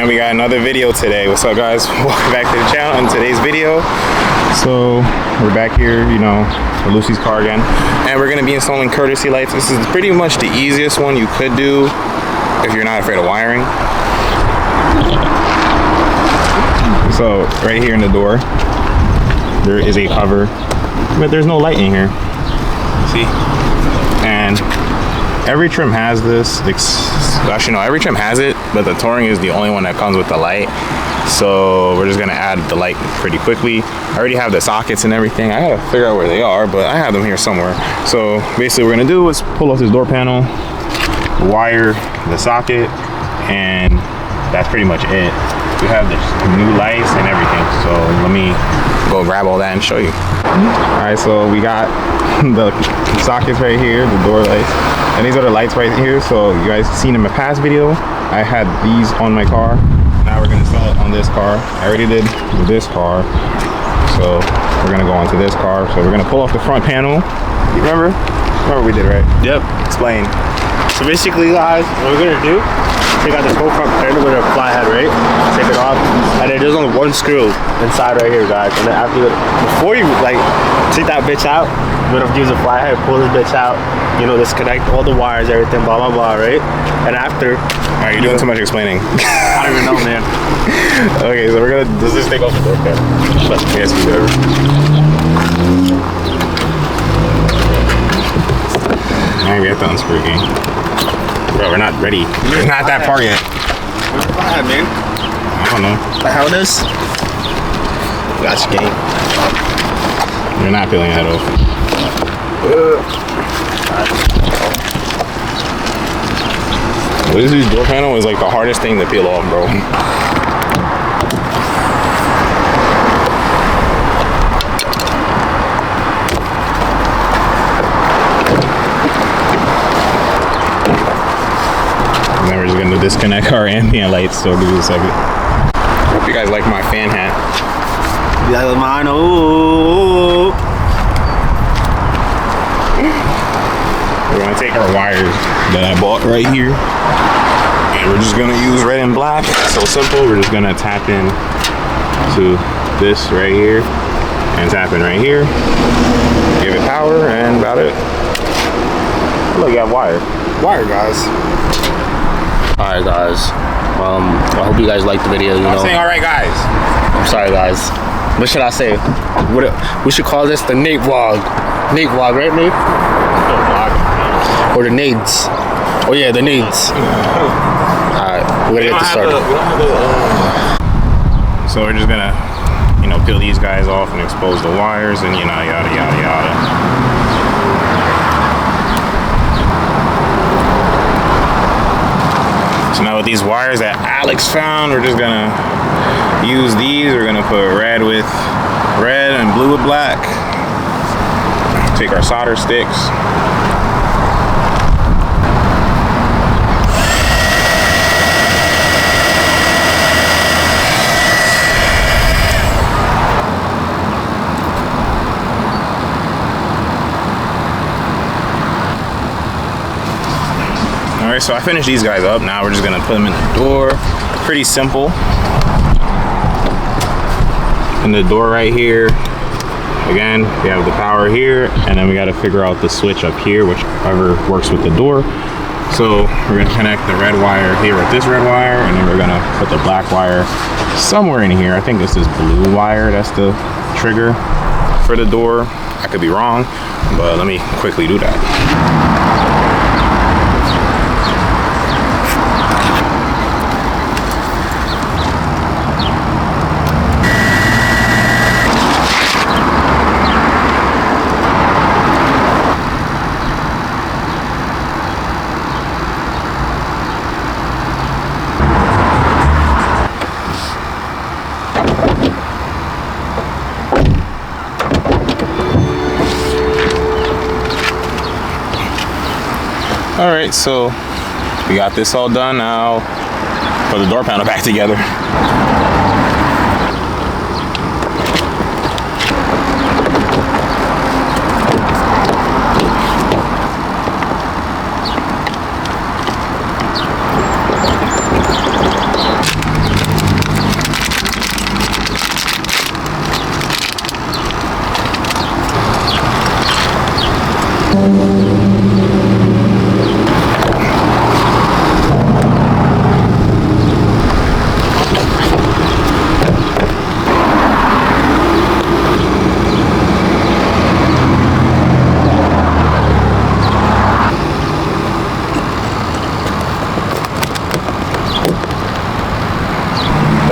And we got another video today. What's up, guys? Welcome back to the channel. In today's video, so we're back here, you know, with Lucy's car again, and we're gonna be installing courtesy lights. This is pretty much the easiest one you could do if you're not afraid of wiring. So right here in the door, there is a cover, but there's no light in here. See? And every trim has this. Actually, no, every trim has it, but the Touring is the only one that comes with the light. So we're just gonna add the light pretty quickly. I already have the sockets and everything. I gotta figure out where they are, but I have them here somewhere. So basically what we're gonna do is pull off this door panel, wire the socket, and that's pretty much it. We have the new lights and everything. So let me go grab all that and show you. All right, so we got the sockets right here, the door lights, and these are the lights right here. So you guys seen in my past video, I had these on my car. Now we're gonna install it on this car. I already did this car, so we're gonna go onto this car. So we're gonna pull off the front panel. You remember what we did, right? Yep. Explain. So basically, guys, what we're gonna do, take out this whole front panel with a fly head, right? Take it off, and then there's only one screw inside right here, guys. And then after, before you like take that bitch out, you're gonna use a fly head, pull this bitch out, you know, disconnect all the wires, everything, blah blah blah, right? And after, all right, you're doing too much explaining. I don't even know, man. Okay, so we're gonna just take off the door panel. Yes, we do. Man, we have to unscrew again. Bro, we're not ready. It's not that part yet. Where's the fly head, man? I don't know. How it is? Gotcha, game. You're not peeling that off. What is this door panel? Is like the hardest thing to peel off, bro. And then we're just gonna disconnect our ambient lights, so give me a second. Hope you guys like my fan hat. You guys like mine? Ooh. We're gonna take our wires that I bought right here, and we're just gonna use red and black. So simple. We're just gonna tap in to this right here and tap in right here, give it power, and about it. Look, you got wire guys. Alright, guys, I hope you guys liked the video. You know, I'm saying alright, guys. I'm sorry, guys. What should I say? We should call this the Nate vlog. Nate vlog, right, Nate? Or the Nades. Oh yeah, the Nades. Alright, we're gonna get this started. So we're just gonna, you know, peel these guys off and expose the wires and, you know, yada yada yada. So now with these wires that Alex found, we're just gonna use these. We're gonna put red with red and blue with black. Take our solder sticks. Alright, so I finished these guys up. Now we're just gonna put them in the door. Pretty simple. In the door right here, again, we have the power here, and then we gotta figure out the switch up here, whichever works with the door. So we're gonna connect the red wire here with this red wire, and then we're gonna put the black wire somewhere in here. I think this is blue wire, that's the trigger for the door. I could be wrong, but let me quickly do that. All right, so we got this all done. Now put the door panel back together.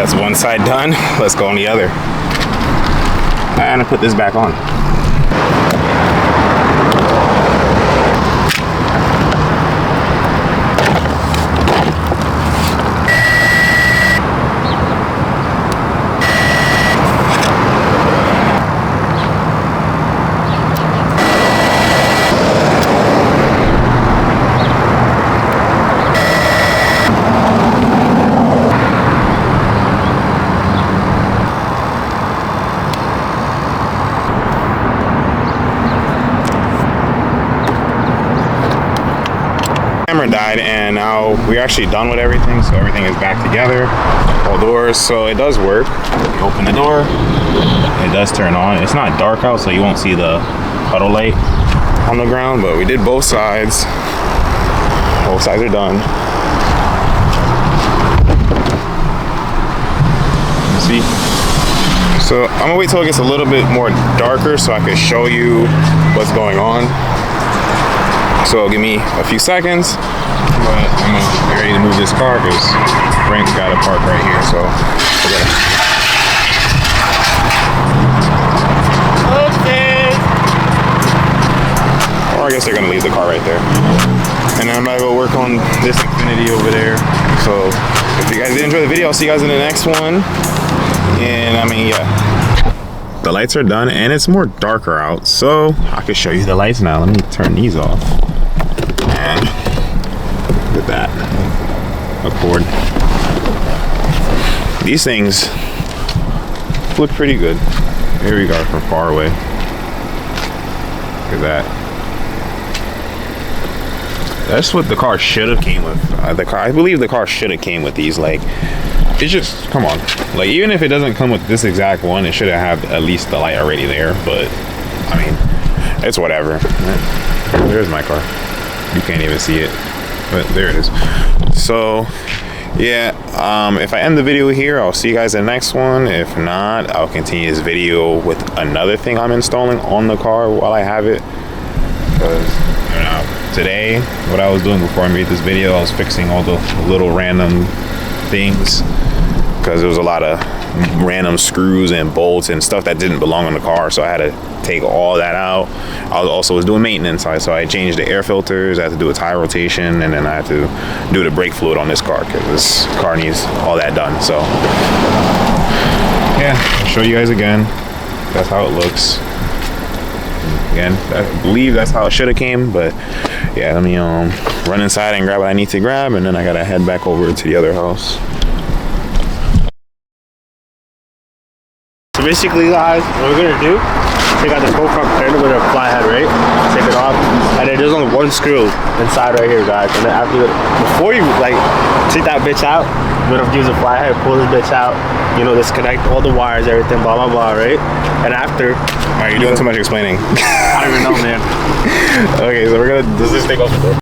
That's one side done. Let's go on the other. And I put this back on. Camera died, and now we're actually done with everything, so everything is back together, all doors, so it does work. You open the door, it does turn on. It's not dark out, so you won't see the puddle light on the ground, but we did both sides. Both sides are done. See? So I'm gonna wait till it gets a little bit more darker so I can show you what's going on. So give me a few seconds, but I'm gonna be ready to move this car because Frank's got to park right here. So okay. Or I guess they're gonna leave the car right there, and then I'm gonna go work on this Infinity over there. So if you guys did enjoy the video, I'll see you guys in the next one. And I mean, yeah, the lights are done, and it's more darker out, so I can show you the lights now. Let me turn these off. And look at that Accord. These things look pretty good. Here we go from far away. Look at that. That's what the car should have came with. I believe the car should have came with these. Like, it's just, come on. Like, even if it doesn't come with this exact one, it should have had at least the light already there. But I mean, it's whatever. There's my car. You can't even see it, but there it is. So yeah, if I end the video here, I'll see you guys in the next one. If not, I'll continue this video with another thing I'm installing on the car while I have it. Because you know, today, what I was doing before I made this video, I was fixing all the little random things, because there was a lot of random screws and bolts and stuff that didn't belong in the car, so I had to take all that out. I also was doing maintenance, so I changed the air filters, I had to do a tire rotation, and then I had to do the brake fluid on this car because this car needs all that done. So yeah, I'll show you guys again. That's how it looks. Again, I believe that's how it should have came, but yeah, let me run inside and grab what I need to grab, and then I gotta head back over to the other house. So basically, guys, what we're gonna do, take out the whole front fender with a fly head, right? Take it off, and then there's only one screw inside right here, guys. And then after, before you like take that bitch out, you're gonna use a fly head, pull this bitch out, you know, disconnect all the wires, everything, blah blah blah, right? And after, alright, you're doing too much explaining. I don't even know, man. Okay, so we're gonna, does this take off the door?